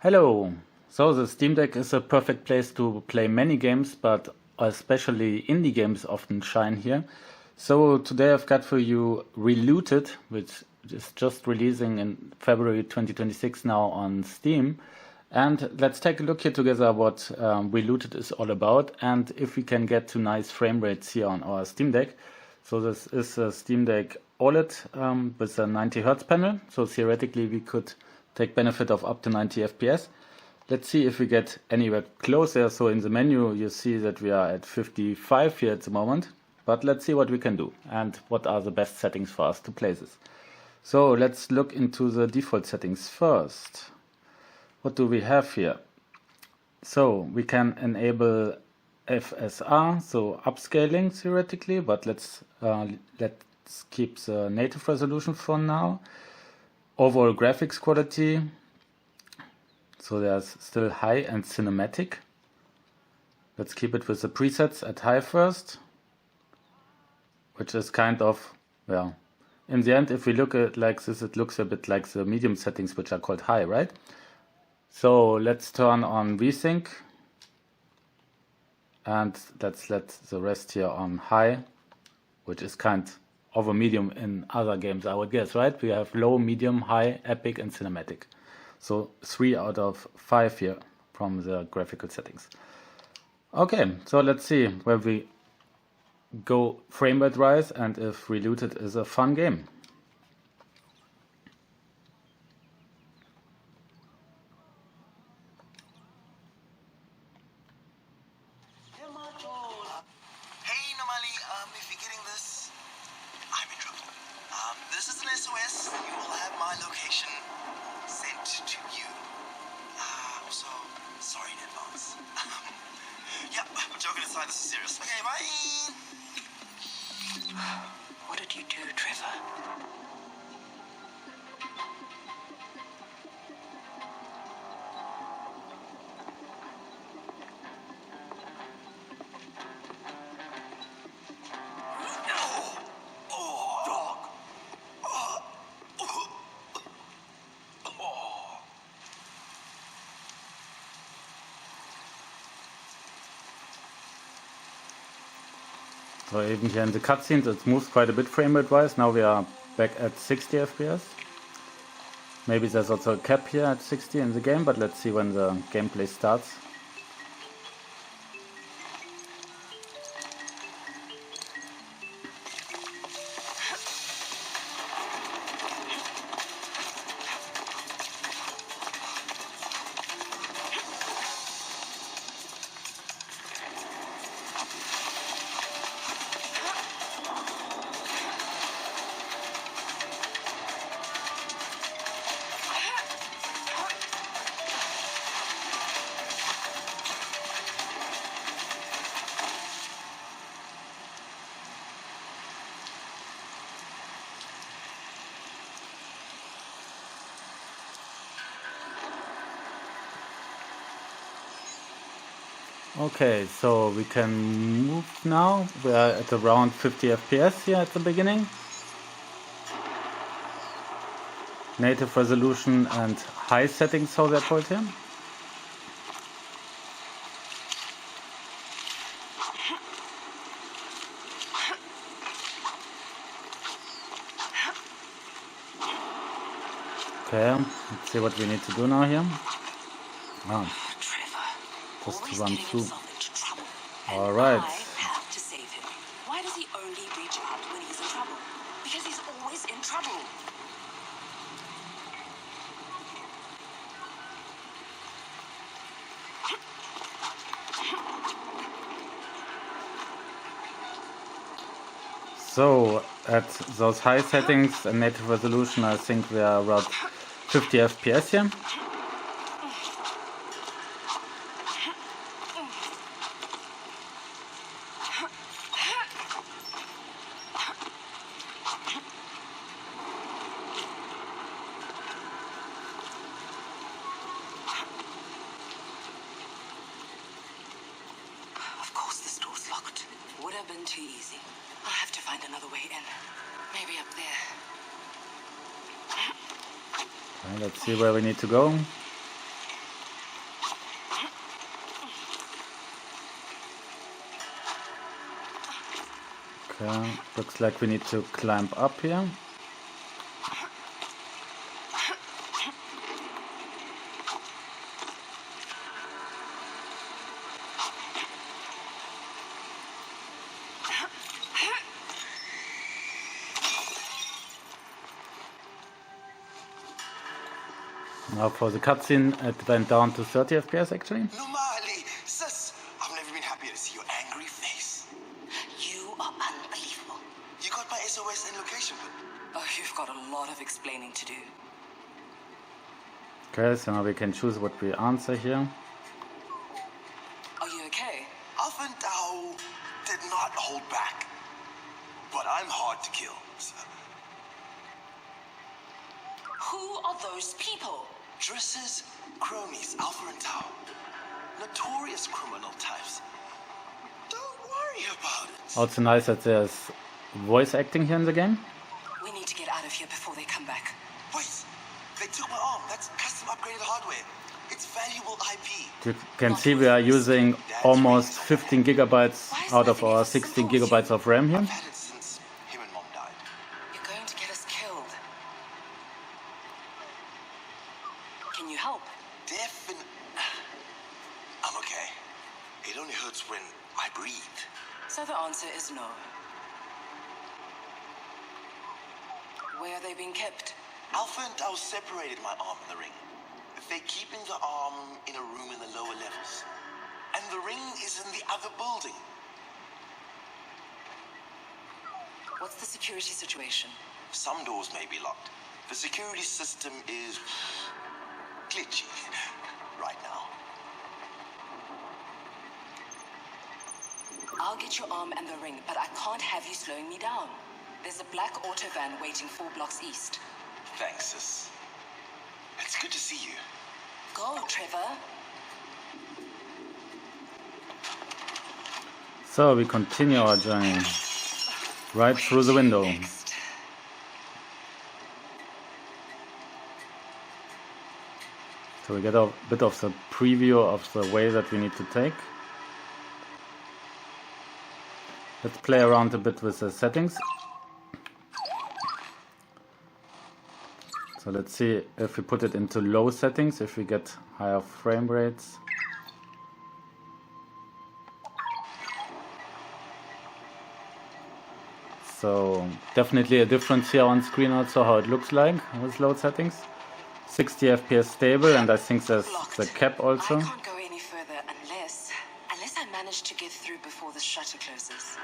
Hello! So the Steam Deck is a perfect place to play many games, but especially indie games often shine here. So today I've got for you Relooted, which is just releasing in February 2026 now on Steam. And let's take a look here together what Relooted is all about and if we can get to nice frame rates here on our Steam Deck. So this is a Steam Deck OLED with a 90 Hz panel. So theoretically we could take benefit of up to 90 FPS. Let's see if we get anywhere closer. So in the menu you see that we are at 55 here at the moment. But let's see what we can do and what are the best settings for us to play this. So let's look into the default settings first. What do we have here? So we can enable FSR, so upscaling theoretically, but let's keep the native resolution for now. Overall graphics quality, so there's still high and cinematic. Let's keep it with the presets at high first, which is kind of, well, in the end if we look at it like this, it looks a bit like the medium settings which are called high, right? So let's turn on VSync and let's let the rest here on high, which is kind of a medium in other games, I would guess, right? We have low, medium, high, epic and cinematic. So 3 out of 5 here from the graphical settings. Okay, so let's see where we go frame rate wise and if Relooted is a fun game. If you're getting this, I'm in trouble. This is an SOS. You will have my location sent to you. Also, sorry in advance. Yeah, joking aside, this is serious. Okay, bye. What did you do, Trevor? So even here in the cutscenes it moves quite a bit frame rate wise. Now we are back at 60 FPS. Maybe there's also a cap here at 60 in the game, but let's see when the gameplay starts. Okay, so we can move now. We are at around 50 FPS here at the beginning. Native resolution and high settings, how they're called here. Okay, let's see what we need to do now here. Just to run through. Alright. Have to save him. Why does he only reach out when he's in trouble? Because he's always in trouble. So at those high settings and native resolution, I think we are around 50 FPS here. Would have been too easy. I'll have to find another way in. Maybe up there. Okay, let's see where we need to go. Okay, looks like we need to climb up here. Now for the cutscene, it went down to 30 FPS actually. No, Marley, sis, I've never been happier to see your angry face. You are unbelievable. You got my SOS and location, but Oh, you've got a lot of explaining to do. Okay, so now we can choose what we answer here. Are you okay? Alpha and Tau did not hold back. But I'm hard to kill. So. Who are those people? Driss's cronies, Alpha and Tau. Notorious criminal types. Don't worry about it. Also nice that there's voice acting here in the game. We need to get out of here before they come back. Wait, they took my arm. That's custom upgraded hardware. It's valuable IP. You can see we are using almost 15 gigabytes out of our 16 gigabytes of RAM here. I've had it since him and Mom died. You're going to get us killed. Can you help? I'm okay. It only hurts when I breathe. So the answer is no. Where are they being kept? Alpha and Tau separated my arm and the ring. They're keeping the arm in a room in the lower levels. And the ring is in the other building. What's the security situation? Some doors may be locked. The security system is glitchy right now. I'll get your arm and the ring, but I can't have you slowing me down. There's a black auto van waiting 4 blocks east. Thanks, sis. It's good to see you. Go, Trevor. So we continue our journey right through the window. Next. So we get a bit of the preview of the way that we need to take. Let's play around a bit with the settings. So let's see if we put it into low settings, if we get higher frame rates. So definitely a difference here on screen also how it looks like with low settings. 60 FPS stable, and I think there's the cap also. I can't go any further unless I manage to get through before the shutter closes.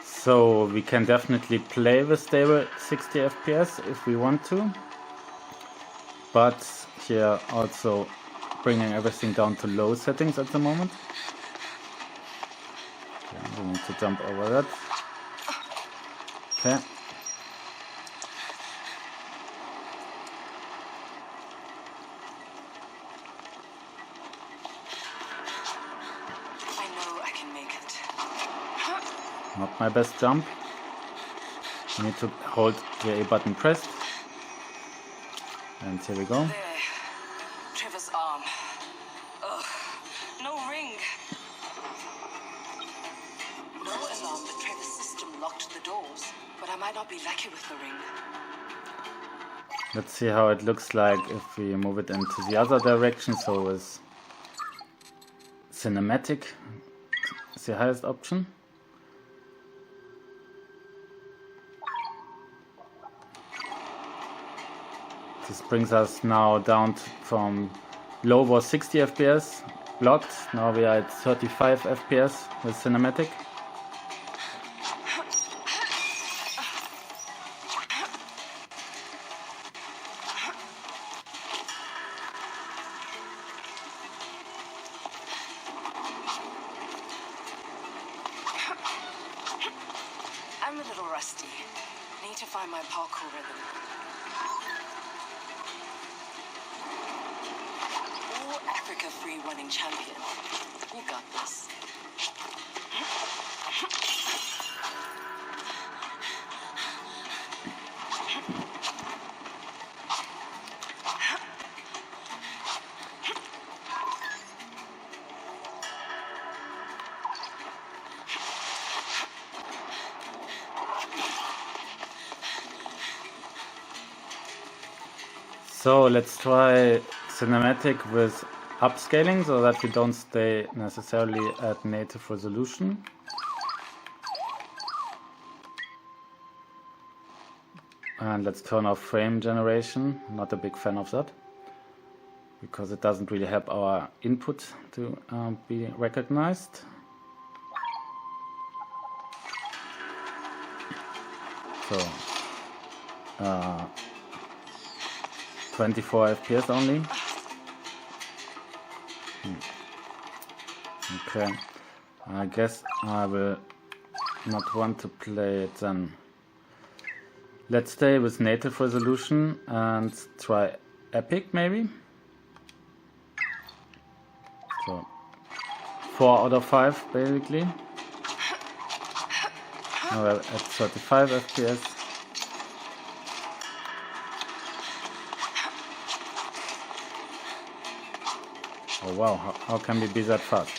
So we can definitely play with stable 60 FPS if we want to, but here also bringing everything down to low settings at the moment. Okay, we need to jump over that. Okay. I know I can make it. Not my best jump. I need to hold the A button pressed. And here we go. There. Trevor's arm. Ugh. No ring. No alarm, but Trevor's system locked the doors. But I might not be lucky with the ring. Let's see how it looks like if we move it into the other direction. So with cinematic is the highest option. This brings us now down from low was 60 FPS blocked. Now we are at 35 FPS with cinematic. I'm a little rusty. Need to find my parkour rhythm. All Africa free running champion. You got this. So let's try cinematic with upscaling so that we don't stay necessarily at native resolution. And let's turn off frame generation. Not a big fan of that, because it doesn't really help our input to be recognized. So 24 FPS only. Okay, I guess I will not want to play it then. Let's stay with native resolution and try epic maybe. So 4 out of 5 basically. Now we're at 35 FPS. Oh wow, how can we be that fast?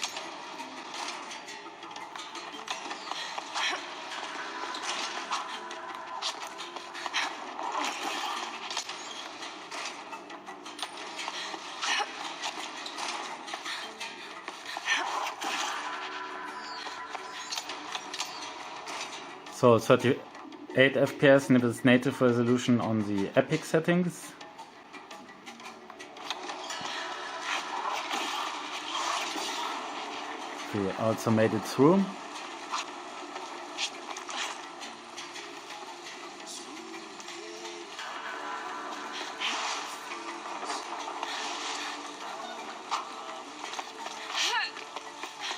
So 38 FPS with native resolution on the epic settings. We also made it through.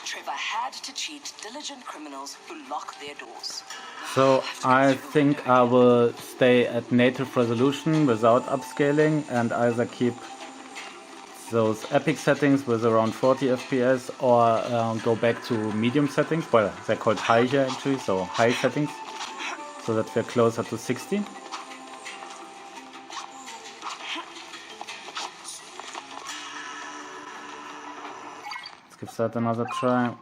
Trevor had to cheat diligent criminals who lock their doors. So I think I will stay at native resolution without upscaling and either keep those epic settings with around 40 FPS or go back to medium settings. Well, they're called high here actually, so high settings, so that we're closer to 60. Let's give that another try.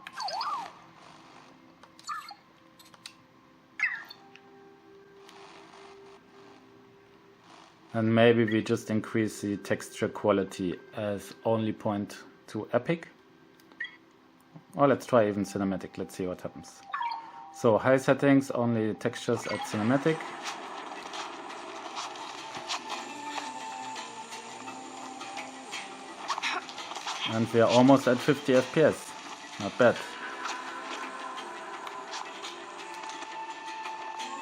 And maybe we just increase the texture quality as only point to epic. Or let's try even cinematic, let's see what happens. So high settings, only textures at cinematic. And we are almost at 50 FPS, not bad.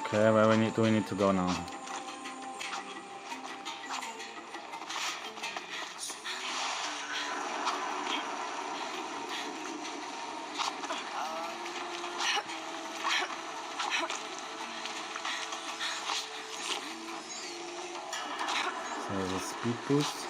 Okay, where do we need to go now? The speed boost.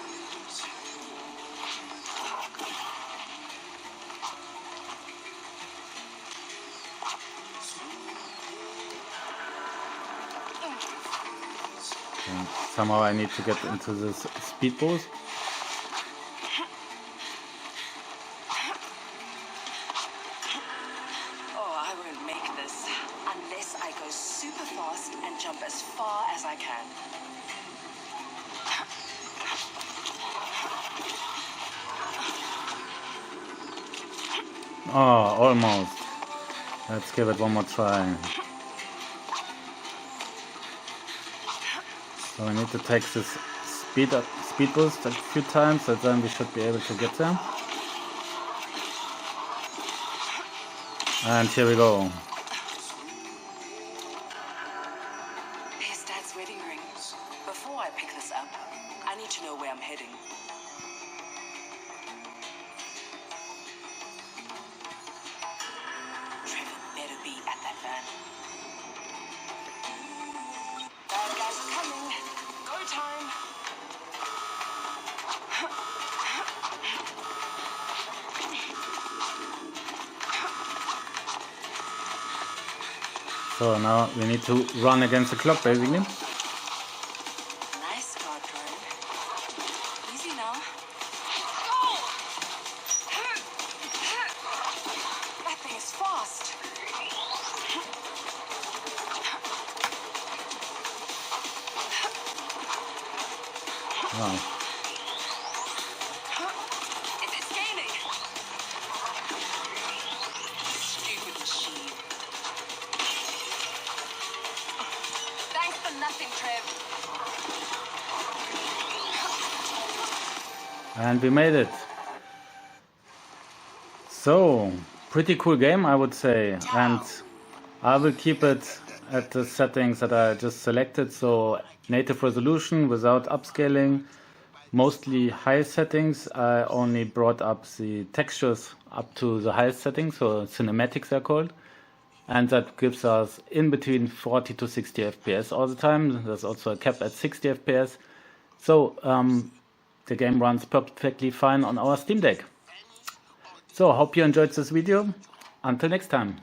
Okay. Somehow I need to get into this speed boost. Oh, I won't make this unless I go super fast and jump as far as I can. Oh, almost. Let's give it one more try. So we need to take this speed boost a few times, and then we should be able to get there. And here we go. Here's Dad's wedding ring. Before I pick this up, I need to know where I'm heading. Trevor better be at that van. Bad guys are coming. Go time. So now we need to run against the clock basically. Nice guard drone. Easy now. Go! That thing is fast. Oh. It's scaling. Stupid machine. Thanks for nothing, Trev. And we made it. So, pretty cool game, I would say. And I will keep it at the settings that I just selected. So, native resolution without upscaling. Mostly high settings. I only brought up the textures up to the highest settings, so cinematics they're called. And that gives us in between 40 to 60 FPS all the time. There's also a cap at 60 FPS. So the game runs perfectly fine on our Steam Deck. So hope you enjoyed this video. Until next time.